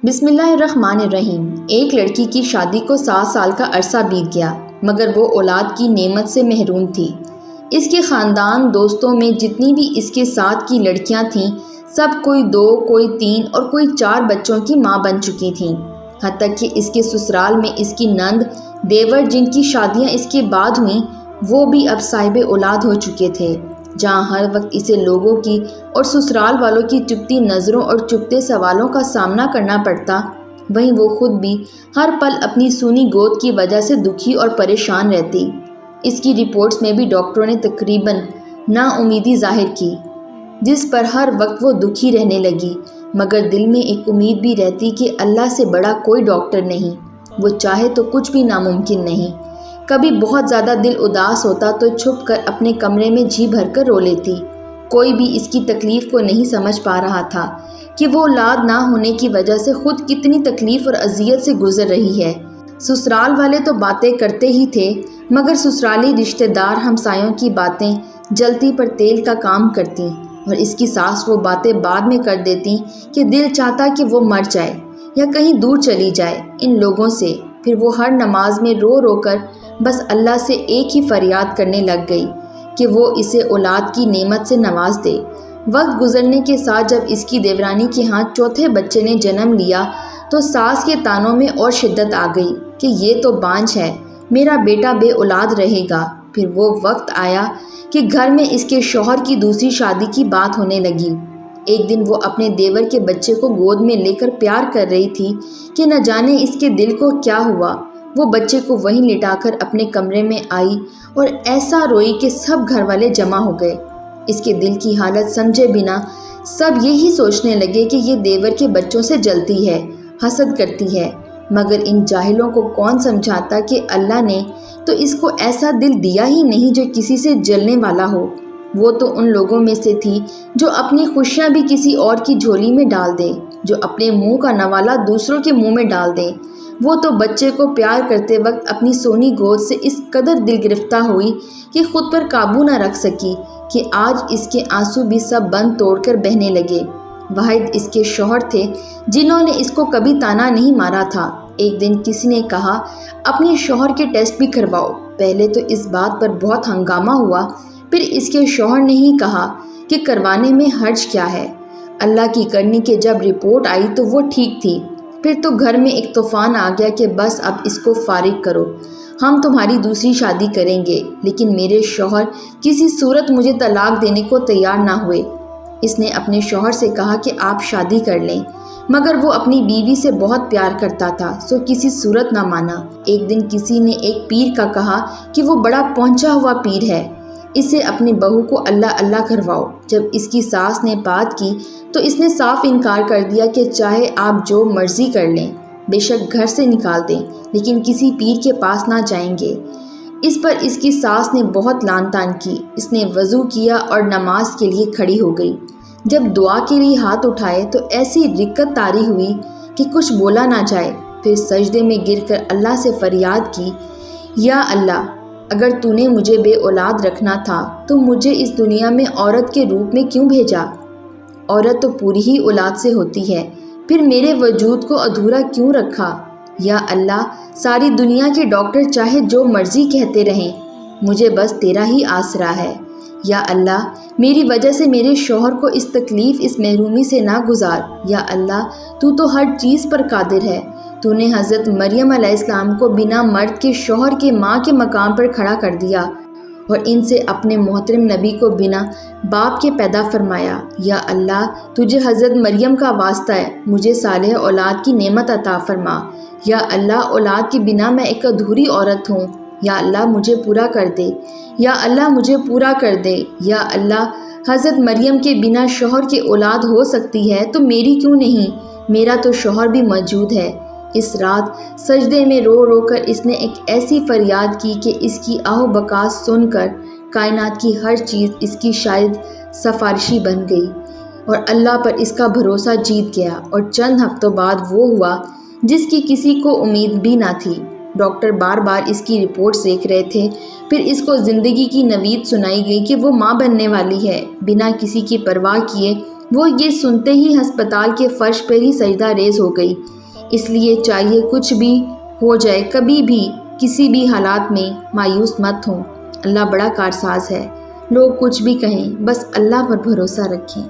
بسم اللہ الرحمن الرحیم۔ ایک لڑکی کی شادی کو 7 سال کا عرصہ بیت گیا، مگر وہ اولاد کی نعمت سے محروم تھی۔ اس کے خاندان دوستوں میں جتنی بھی اس کے ساتھ کی لڑکیاں تھیں، سب کوئی 2، کوئی 3 اور کوئی 4 بچوں کی ماں بن چکی تھیں۔ حتیٰ کہ اس کے سسرال میں اس کی نند، دیور جن کی شادیاں اس کے بعد ہوئیں، وہ بھی اب صاحب اولاد ہو چکے تھے۔ جہاں ہر وقت اسے لوگوں کی اور سسرال والوں کی چپتی نظروں اور چپتے سوالوں کا سامنا کرنا پڑتا، وہیں وہ خود بھی ہر پل اپنی سونی گود کی وجہ سے دکھی اور پریشان رہتی۔ اس کی رپورٹس میں بھی ڈاکٹروں نے تقریباً نا امیدی ظاہر کی، جس پر ہر وقت وہ دکھی رہنے لگی، مگر دل میں ایک امید بھی رہتی کہ اللہ سے بڑا کوئی ڈاکٹر نہیں، وہ چاہے تو کچھ بھی ناممکن نہیں۔ کبھی بہت زیادہ دل اداس ہوتا تو چھپ کر اپنے کمرے میں جی بھر کر رو لیتی۔ کوئی بھی اس کی تکلیف کو نہیں سمجھ پا رہا تھا کہ وہ اولاد نہ ہونے کی وجہ سے خود کتنی تکلیف اور اذیت سے گزر رہی ہے۔ سسرال والے تو باتیں کرتے ہی تھے، مگر سسرالی رشتہ دار ہمسایوں کی باتیں جلتی پر تیل کا کام کرتی، اور اس کی ساس وہ باتیں بعد میں کر دیتی کہ دل چاہتا کہ وہ مر جائے یا کہیں دور چلی جائے ان لوگوں سے۔ پھر وہ ہر نماز میں رو رو کر بس اللہ سے ایک ہی فریاد کرنے لگ گئی کہ وہ اسے اولاد کی نعمت سے نواز دے۔ وقت گزرنے کے ساتھ جب اس کی دیورانی کے ہاں 4تھے بچے نے جنم لیا تو ساس کے طعنوں میں اور شدت آ گئی کہ یہ تو بانجھ ہے، میرا بیٹا بے اولاد رہے گا۔ پھر وہ وقت آیا کہ گھر میں اس کے شوہر کی دوسری شادی کی بات ہونے لگی۔ ایک دن وہ اپنے دیور کے بچے کو گود میں لے کر پیار کر رہی تھی کہ نہ جانے اس کے دل کو کیا ہوا، وہ بچے کو وہیں لٹا کر اپنے کمرے میں آئی اور ایسا روئی کہ سب گھر والے جمع ہو گئے۔ اس کے دل کی حالت سمجھے بنا سب یہی سوچنے لگے کہ یہ دیور کے بچوں سے جلتی ہے، حسد کرتی ہے، مگر ان جاہلوں کو کون سمجھاتا کہ اللہ نے تو اس کو ایسا دل دیا ہی نہیں جو کسی سے جلنے والا ہو۔ وہ تو ان لوگوں میں سے تھی جو اپنی خوشیاں بھی کسی اور کی جھولی میں ڈال دیں، جو اپنے منہ کا نوالا دوسروں کے منہ میں ڈال دیں۔ وہ تو بچے کو پیار کرتے وقت اپنی سونی گود سے اس قدر دل گرفتہ ہوئی کہ خود پر قابو نہ رکھ سکی کہ آج اس کے آنسو بھی سب بند توڑ کر بہنے لگے۔ واحد اس کے شوہر تھے جنہوں نے اس کو کبھی طعنہ نہیں مارا تھا۔ ایک دن کسی نے کہا اپنے شوہر کے ٹیسٹ بھی کرواؤ۔ پہلے تو اس بات پر بہت ہنگامہ ہوا، پھر اس کے شوہر نے ہی کہا کہ کروانے میں حرج کیا ہے۔ اللہ کی کرنی کہ جب رپورٹ آئی تو وہ ٹھیک تھی۔ پھر تو گھر میں ایک طوفان آ گیا کہ بس اب اس کو فارغ کرو، ہم تمہاری دوسری شادی کریں گے۔ لیکن میرے شوہر کسی صورت مجھے طلاق دینے کو تیار نہ ہوئے۔ اس نے اپنے شوہر سے کہا کہ آپ شادی کر لیں، مگر وہ اپنی بیوی سے بہت پیار کرتا تھا، سو کسی صورت نہ مانا۔ ایک دن کسی نے ایک پیر کا کہا کہ وہ بڑا پہنچا ہوا پیر ہے، اسے اپنی بہو کو اللہ اللہ کرواؤ۔ جب اس کی ساس نے بات کی تو اس نے صاف انکار کر دیا کہ چاہے آپ جو مرضی کر لیں، بے شک گھر سے نکال دیں، لیکن کسی پیر کے پاس نہ جائیں گے۔ اس پر اس کی ساس نے بہت لان تان کی۔ اس نے وضو کیا اور نماز کے لیے کھڑی ہو گئی۔ جب دعا کے لیے ہاتھ اٹھائے تو ایسی رکت طاری ہوئی کہ کچھ بولا نہ جائے۔ پھر سجدے میں گر کر اللہ سے فریاد کی، یا اللہ، اگر تو نے مجھے بے اولاد رکھنا تھا تو مجھے اس دنیا میں عورت کے روپ میں کیوں بھیجا؟ عورت تو پوری ہی اولاد سے ہوتی ہے، پھر میرے وجود کو ادھورا کیوں رکھا؟ یا اللہ، ساری دنیا کے ڈاکٹر چاہے جو مرضی کہتے رہیں، مجھے بس تیرا ہی آسرا ہے۔ یا اللہ، میری وجہ سے میرے شوہر کو اس تکلیف، اس محرومی سے نہ گزار۔ یا اللہ، تو ہر چیز پر قادر ہے۔ تو نے حضرت مریم علیہ السلام کو بنا مرد کے شوہر کے ماں کے مقام پر کھڑا کر دیا، اور ان سے اپنے محترم نبی کو بنا باپ کے پیدا فرمایا۔ یا اللہ، تجھے حضرت مریم کا واسطہ ہے، مجھے صالح اولاد کی نعمت عطا فرما۔ یا اللہ، اولاد کے بنا میں ایک ادھوری عورت ہوں، یا اللہ مجھے پورا کر دے۔ یا اللہ مجھے پورا کر دے۔ یا اللہ، حضرت مریم کے بنا شوہر کی اولاد ہو سکتی ہے تو میری کیوں نہیں؟ میرا تو شوہر بھی موجود ہے۔ اس رات سجدے میں رو رو کر اس نے ایک ایسی فریاد کی کہ اس کی آہ و بکا سن کر کائنات کی ہر چیز اس کی شاید سفارشی بن گئی، اور اللہ پر اس کا بھروسہ جیت گیا۔ اور چند ہفتوں بعد وہ ہوا جس کی کسی کو امید بھی نہ تھی۔ ڈاکٹر بار بار اس کی رپورٹس دیکھ رہے تھے، پھر اس کو زندگی کی نوید سنائی گئی کہ وہ ماں بننے والی ہے۔ بنا کسی کی پرواہ کیے وہ یہ سنتے ہی ہسپتال کے فرش پر ہی سجدہ ریز ہو گئی۔ اس لیے چاہیے کچھ بھی ہو جائے، کبھی بھی کسی بھی حالات میں مایوس مت ہوں۔ اللہ بڑا کارساز ہے، لوگ کچھ بھی کہیں، بس اللہ پر بھروسہ رکھیں۔